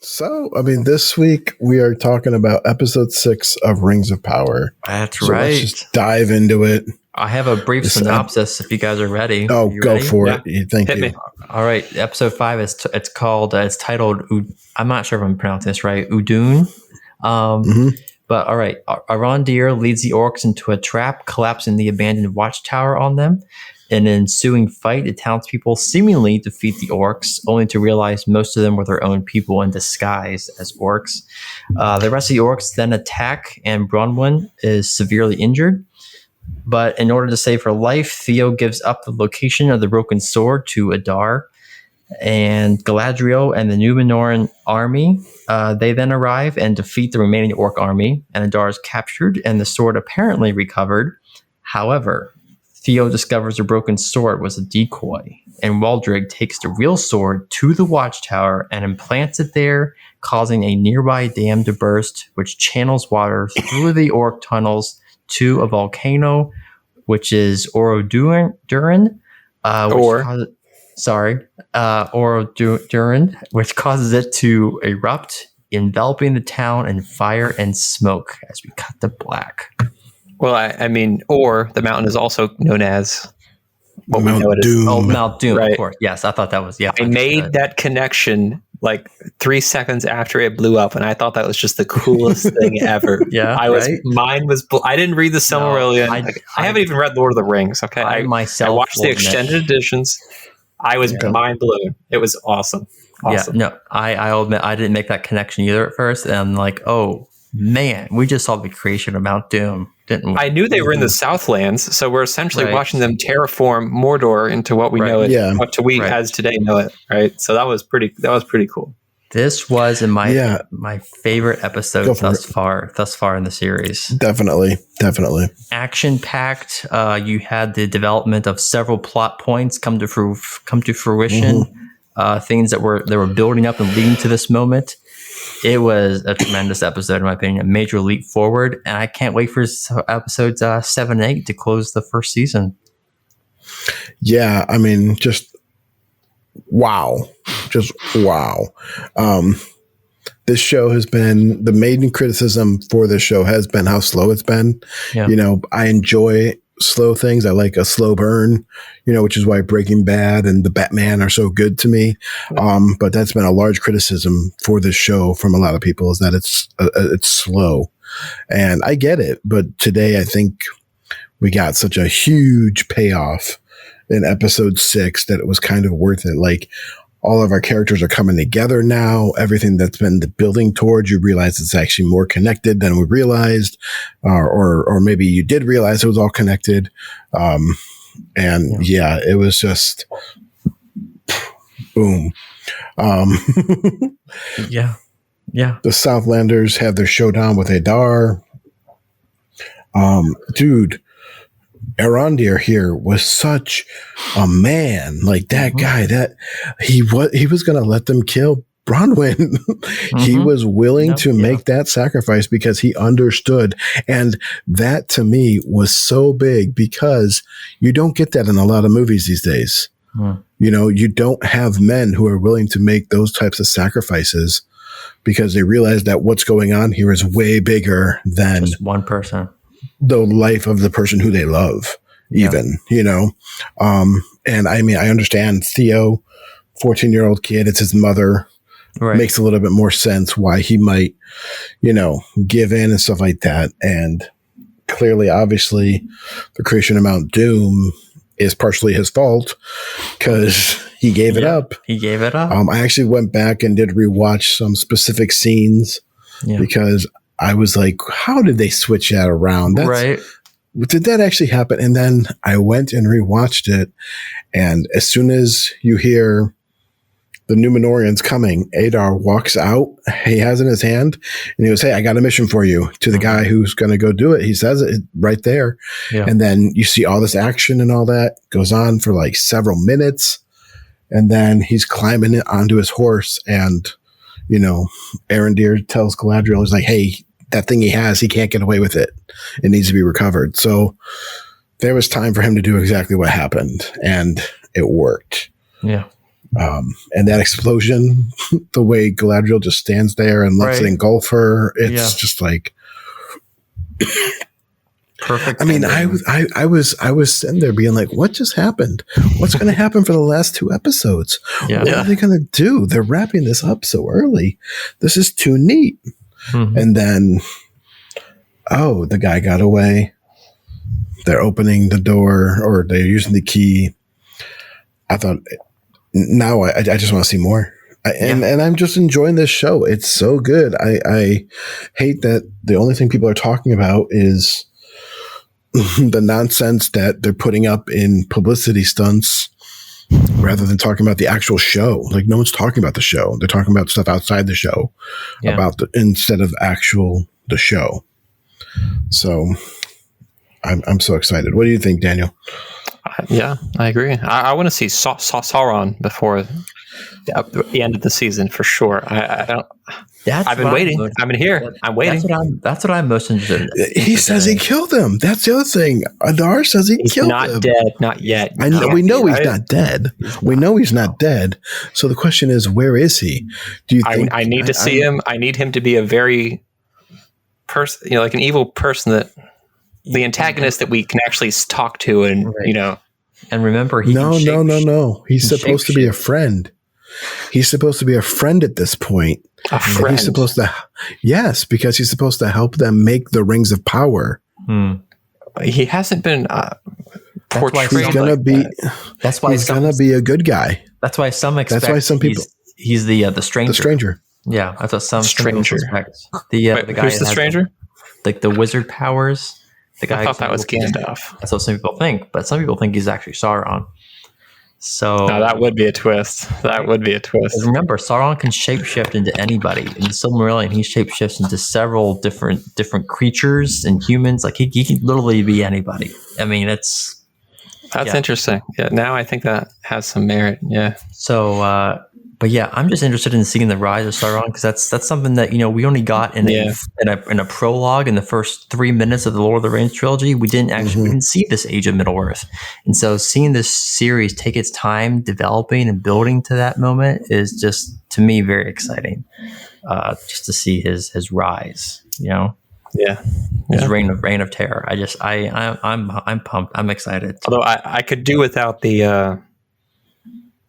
So, I mean, this week we are talking about episode 6 of Rings of Power. That's so right. Let's just dive into it. I have a brief synopsis if you guys are ready. Oh, go ready? for it. Thank Hit you. me. All right. Episode 5 is it's called it's titled I'm not sure if I'm pronouncing this right. Udun. But all right, Arondir leads the orcs into a trap, collapsing the abandoned watchtower on them. In an ensuing fight, the townspeople seemingly defeat the orcs, only to realize most of them were their own people in disguise as orcs. The rest of the orcs then attack, and Bronwyn is severely injured. But in order to save her life, Theo gives up the location of the broken sword to J.R.R. And Galadriel and the Numenorean army, they then arrive and defeat the remaining orc army, and J.R.R. is captured and the sword apparently recovered. However, Theo discovers the broken sword was a decoy, and Waldrig takes the real sword to the watchtower and implants it there, causing a nearby dam to burst, which channels water through the orc tunnels to a volcano, which is Orodurin, which causes it to erupt, enveloping the town in fire and smoke as we cut to black. Well, I mean, or the mountain is also known as what Mount we know it is. Doom. Oh, Mount Doom, Right. of course. Yes, I thought that was, I made that connection like 3 seconds after it blew up, and I thought that was just the coolest thing ever. Yeah, Mine was. I didn't read the Silmarillion. I haven't even read Lord of the Rings. Okay, I watched the extended editions. I was mind blown. It was awesome. Yeah, no, I'll admit I didn't make that connection either at first, and I'm like, oh man, we just saw the creation of Mount Doom, didn't we? I knew they were in the Southlands, so we're essentially watching them terraform Mordor into what we know it, what we as today know it, right? So that was pretty cool. This was in my favorite episode thus far in the series. Definitely. Action packed. You had the development of several plot points come to fruition. Things that they were building up and leading to this moment. It was a tremendous episode, in my opinion, a major leap forward, and I can't wait for episodes 7 and 8 to close the first season. Yeah, I mean, just wow. This show has been, the main criticism for this show has been how slow it's been. Yeah. You know, I enjoy slow things. I like a slow burn, which is why Breaking Bad and the Batman are so good to me. But that's been a large criticism for this show from a lot of people, is that it's slow, and I get it. But today I think we got such a huge payoff in episode 6 that it was kind of worth it. Like, all of our characters are coming together now. Everything that's been building towards, you realize it's actually more connected than we realized, or maybe you did realize it was all connected. It was just boom. Yeah. The Southlanders have their showdown with J.R.R. Dude, Arondir here was such a man. Like, that guy, that he was going to let them kill Bronwyn. He was willing to make that sacrifice because he understood. And that to me was so big, because you don't get that in a lot of movies these days. You don't have men who are willing to make those types of sacrifices because they realize that what's going on here is way bigger than just one person. The life of the person who they love, even, and I mean, I understand Theo, 14-year-old kid, it's his mother, makes a little bit more sense why he might, give in and stuff like that. And clearly, obviously, the creation of Mount Doom is partially his fault because he gave it up. I actually went back and did rewatch some specific scenes because I was like, how did they switch that around? Did that actually happen? And then I went and rewatched it. And as soon as you hear the Numenoreans coming, J.R.R. walks out. He has it in his hand and he goes, "Hey, I got a mission for you," to the guy who's going to go do it. He says it right there. Yeah. And then you see all this action and all that goes on for like several minutes. And then he's climbing it onto his horse, and Arondir tells Galadriel, he's like, "Hey, that thing he has, he can't get away with it. It needs to be recovered." So there was time for him to do exactly what happened, and it worked. Yeah. And that explosion, the way Galadriel just stands there and lets it engulf her, it's just like perfect. I mean, I was sitting there being like, what just happened? What's going to happen for the last 2 episodes? What are they going to do? They're wrapping this up so early. This is too neat. Mm-hmm. And then, the guy got away. They're opening the door, or they're using the key. I thought, now I just want to see more. And I'm just enjoying this show. It's so good. I hate that the only thing people are talking about is the nonsense that they're putting up in publicity stunts rather than talking about the actual show. Like, no one's talking about the show. They're talking about stuff outside the show instead of the show. So I'm so excited. What do you think, Daniel? Yeah, I agree. I want to see Sauron before the end of the season for sure. I've been waiting. I'm in here. I'm waiting. That's what I'm most interested in. He says he killed him. That's the other thing. Adar says he killed him. He's not dead. Not yet. We know he's not dead. We know he's not dead. So the question is, where is he? Do you think I need to see him? I need him to be a very person, like an evil person, that the antagonist that we can actually talk to, and And remember, no. He's supposed to be a friend. He's supposed to be a friend at this point. A friend. He's supposed to, because he's supposed to help them make the rings of power. He hasn't been portrayed. He's gonna be. That's why he's gonna be a good guy. That's why some expect. That's why some people. He's the stranger. The stranger. Yeah, that's what some stranger. Expect. The guy who's the stranger? Like the wizard powers. The guy. I thought that was Gandalf. That's what some people think, but some people think he's actually Sauron. So that would be a twist. That would be a twist. Remember, Sauron can shapeshift into anybody. In the Silmarillion, he shapeshifts into several different creatures and humans. Like he can literally be anybody. I mean, that's interesting. Yeah, now I think that has some merit. Yeah. So, but yeah, I'm just interested in seeing the rise of Sauron, because that's something that we only got in a prologue in the first 3 minutes of the Lord of the Rings trilogy. We didn't see this Age of Middle Earth, and so seeing this series take its time developing and building to that moment is just, to me, very exciting. Just to see his rise, his reign of terror. I'm pumped. I'm excited. Although I could do without the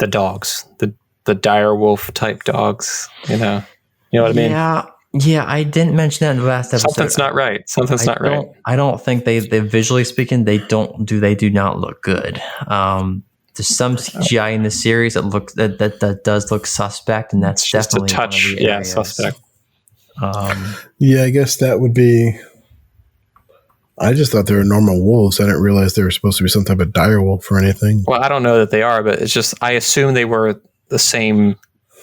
dogs, the dire wolf type dogs, you know what I mean? Yeah, I didn't mention that in the last episode. Something's not right. Right. I don't think they visually speaking, they do not look good. There's some CGI in the series that does look suspect, and that's just definitely a touch, suspect. I guess that would be. I just thought they were normal wolves. I didn't realize they were supposed to be some type of dire wolf or anything. Well, I don't know that they are, but it's just, I assume they were the same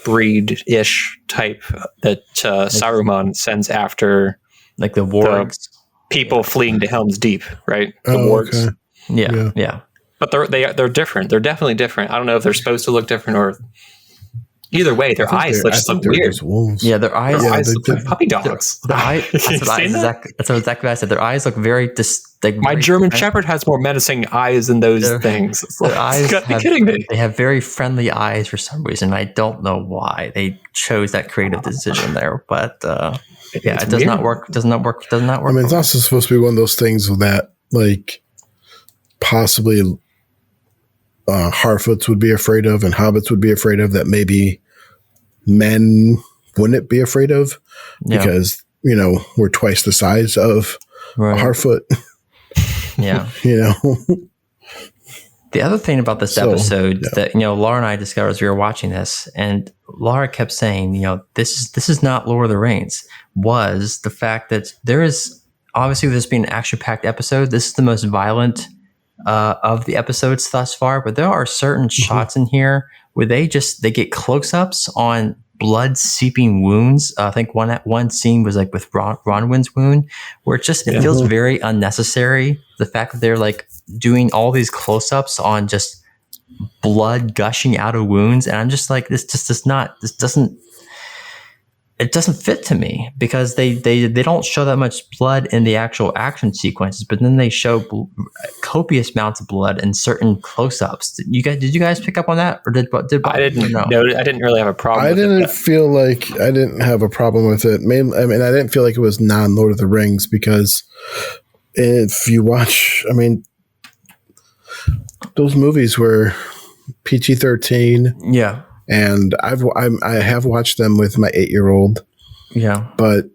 breed-ish type that Saruman sends after, like the wargs, people fleeing to Helm's Deep, right? The wargs. Okay. Yeah. But they're different. They're definitely different. I don't know if they're supposed to look different, or either way, their eyes just look weird. Yeah, their eyes look like puppy dogs. That's what exactly I said. Their eyes look very My German Shepherd has more menacing eyes than those things. Their eyes, you gotta be kidding me. They have very friendly eyes for some reason. I don't know why they chose that creative decision there, but it does not work. Does not work. I mean, it's also supposed to be one of those things that, like, possibly Harfoots would be afraid of, and hobbits would be afraid of, that maybe men wouldn't be afraid of, because we're twice the size of a Harfoot. Yeah. The other thing about this episode that Laura and I discovered as we were watching this, and Laura kept saying, this is not Lord of the Rings, was the fact that there is, obviously with this being an action-packed episode, this is the most violent of the episodes thus far, but there are certain shots in here where they get close-ups on blood seeping wounds. I think one scene was like with Bronwyn's wound, where it feels very unnecessary. The fact that they're like doing all these close-ups on just blood gushing out of wounds, and I'm just like, this doesn't. it doesn't fit to me because they don't show that much blood in the actual action sequences, but then they show copious amounts of blood in certain close-ups. Did you guys pick up on that, or did I didn't? No, I didn't really have a problem. I didn't feel like I didn't have a problem with it. I didn't feel like it was non-Lord of the Rings because if you watch, those movies were PG-13. Yeah. And I have watched them with my 8-year-old. Yeah. But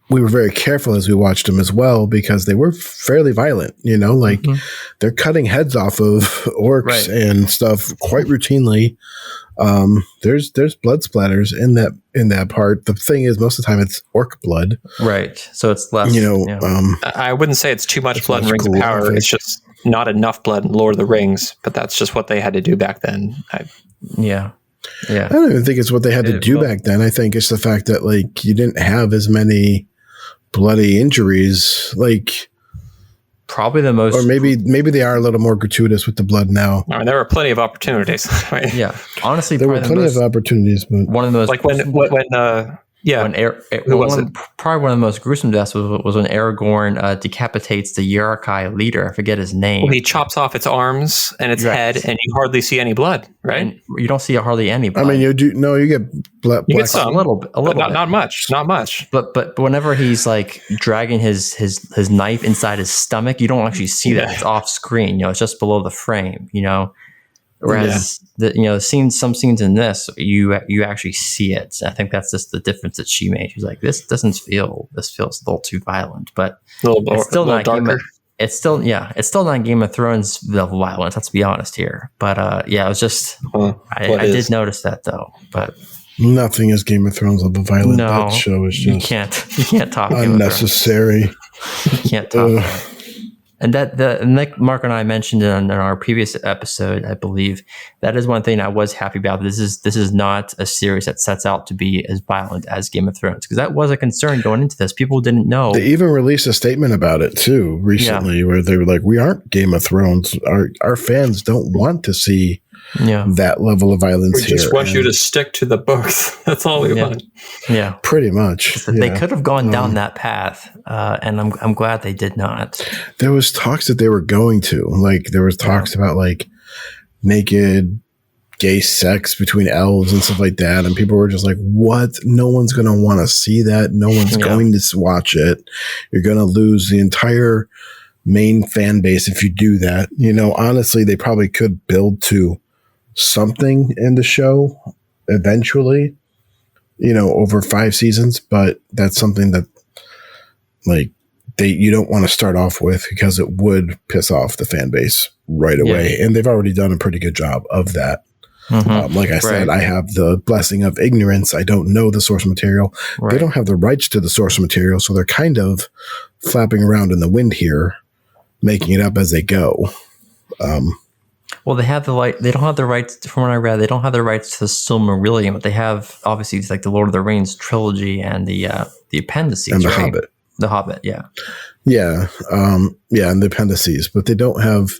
we were very careful as we watched them as well because they were fairly violent, they're cutting heads off of orcs and stuff quite routinely. There's blood splatters in that part. The thing is, most of the time it's orc blood. Right. So it's less, I wouldn't say it's too much blood in Rings of Power. It's just not enough blood in Lord of the Rings, but that's just what they had to do back then. Yeah. I don't even think it's what they had to do back then. I think it's the fact that you didn't have as many bloody injuries, probably the most, or maybe they are a little more gratuitous with the blood now. There were plenty of opportunities. Right? Yeah, honestly, there were plenty of opportunities, but one of the most probably one of the most gruesome deaths was when Aragorn decapitates the J.R.R. leader. I forget his name. Well, he chops off its arms and its head, and you hardly see any blood, right? And you don't see hardly any blood. You do. No, you get blood. You get some, a little bit. Not much. But whenever he's dragging his knife inside his stomach, you don't actually see that. It's off screen. It's just below the frame. Whereas some scenes in this, you actually see it. I think that's just the difference that she made. She's like, this feels a little too violent, but it's still not darker. It's still not Game of Thrones level violence. Let's be honest here. But it was just I did notice that though. But nothing is Game of Thrones level violent. No, that show is just you can't talk unnecessary. You can't talk. And like Mark and I mentioned in our previous episode, I believe that is one thing I was happy about. This is not a series that sets out to be as violent as Game of Thrones, because that was a concern going into this. People didn't know. They even released a statement about it too recently, where they were like, "We aren't Game of Thrones. Our fans don't want to see that level of violence here. We just want you to stick to the books. That's all we want." Yeah, pretty much. They could have gone down that path, and I'm glad they did not. There was talks that they were going to. There was talks about naked gay sex between elves and stuff like that, and people were just like, "What? No one's going to want to see that. No one's going to watch it. You're going to lose the entire main fan base if you do that." Honestly, they probably could build to something in the show eventually, over 5 seasons, but that's something that you don't want to start off with because it would piss off the fan base right away. And they've already done a pretty good job of that. Mm-hmm. Like I said, I have the blessing of ignorance. I don't know the source material. Right. They don't have the rights to the source material, so they're kind of flapping around in the wind here, making it up as they go. Well, they have they don't have the rights, from what I read, they don't have the rights to the Silmarillion, but they have, obviously, it's the Lord of the Rings trilogy and the appendices. And the Hobbit. The Hobbit, yeah. Yeah, and the appendices, but they don't have...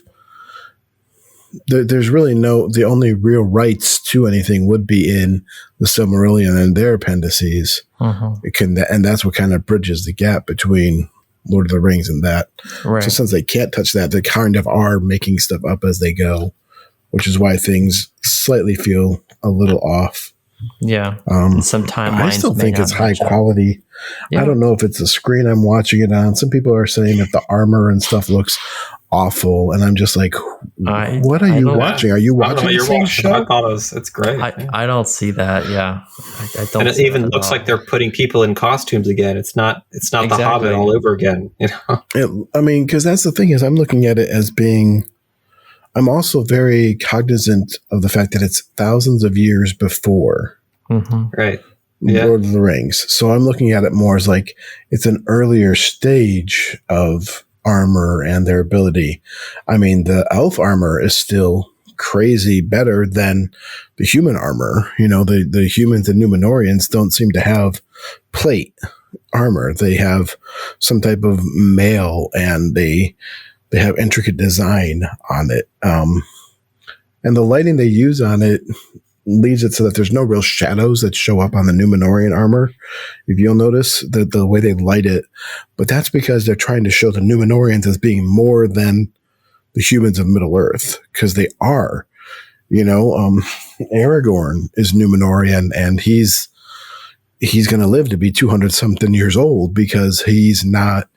There's really the only real rights to anything would be in the Silmarillion and their appendices. Mm-hmm. And that's what kind of bridges the gap between Lord of the Rings and that. Right. So since they can't touch that, they kind of are making stuff up as they go, which is why things slightly feel a little off. Yeah. Some timelines. I still think it's high quality. Yeah. I don't know if it's the screen I'm watching it on. Some people are saying that the armor and stuff looks awful, and I'm just like, what are you watching? Are you watching the same show? It's great. I don't see that. Yeah, I don't. And it even looks like they're putting people in costumes again. It's not exactly. The Hobbit all over again. Because that's the thing is, I'm looking at it as being. I'm also very cognizant of the fact that it's thousands of years before, right? Lord of the Rings. So I'm looking at it more as it's an earlier stage of armor and their ability. The elf armor is still crazy better than the human armor. The humans and Numenorians don't seem to have plate armor. They have some type of mail, and they have intricate design on it. And the lighting they use on it, leaves it so that there's no real shadows that show up on the Numenorian armor. If you'll notice the way they light it, but that's because they're trying to show the Numenorians as being more than the humans of Middle Earth, because they are. Aragorn is Numenorian, and he's going to live to be 200 something years old because he's not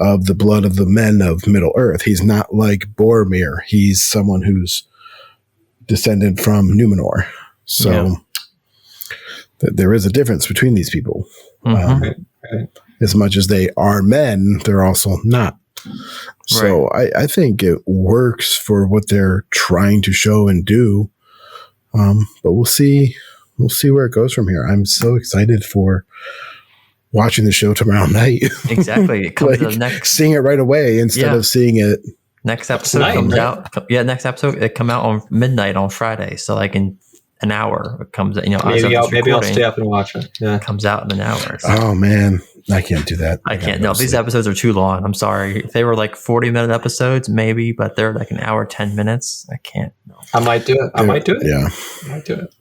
of the blood of the men of Middle Earth. He's not like Boromir. He's someone who's descended from Numenor. So there is a difference between these people. As much as they are men, they're also not. So I think it works for what they're trying to show and do. But we'll see where it goes from here. I'm so excited for watching the show tomorrow night. Exactly. It comes seeing it right away instead of seeing it. Next episode comes out. Yeah, next episode it come out on midnight on Friday. So like in an hour it comes. Maybe I'll stay up and watch it. Yeah, it comes out in an hour. So. Oh man, I can't do that. I can't. No, these episodes are too long. I'm sorry. If they were like 40-minute episodes, maybe, but they're like an hour 10 minutes. I can't. No. I might do it. Yeah, I might do it.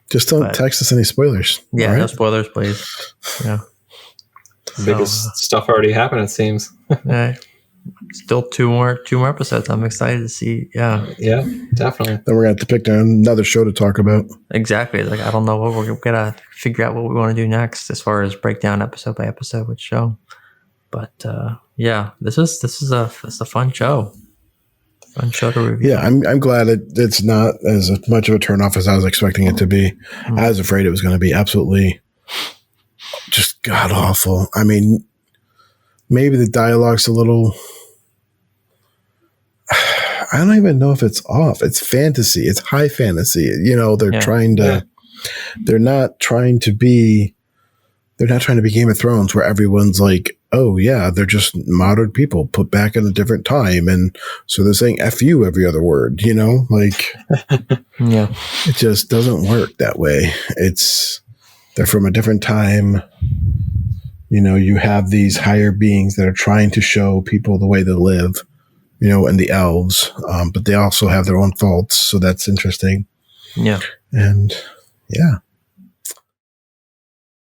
Just don't text us any spoilers. Yeah, no spoilers, please. Yeah. Biggest stuff already happened, it seems. Still two more episodes. I'm excited to see. Yeah, definitely. Then we're gonna have to pick another show to talk about. Exactly. Like I don't know what we're gonna figure out what we want to do next as far as breakdown episode by episode with show. But this is a fun show. Fun show to review. Yeah, I'm glad it's not as much of a turnoff as I was expecting it to be. I was afraid it was going to be absolutely just god awful. I mean, maybe the dialogue's a little. I don't even know if it's off. It's fantasy. It's high fantasy. They're trying to. They're not trying to be Game of Thrones where everyone's like, oh yeah, they're just modern people put back in a different time, and so they're saying "f you" every other word. It just doesn't work that way. They're from a different time. You have these higher beings that are trying to show people the way they live, and the elves, but they also have their own faults. So that's interesting. Yeah. And yeah.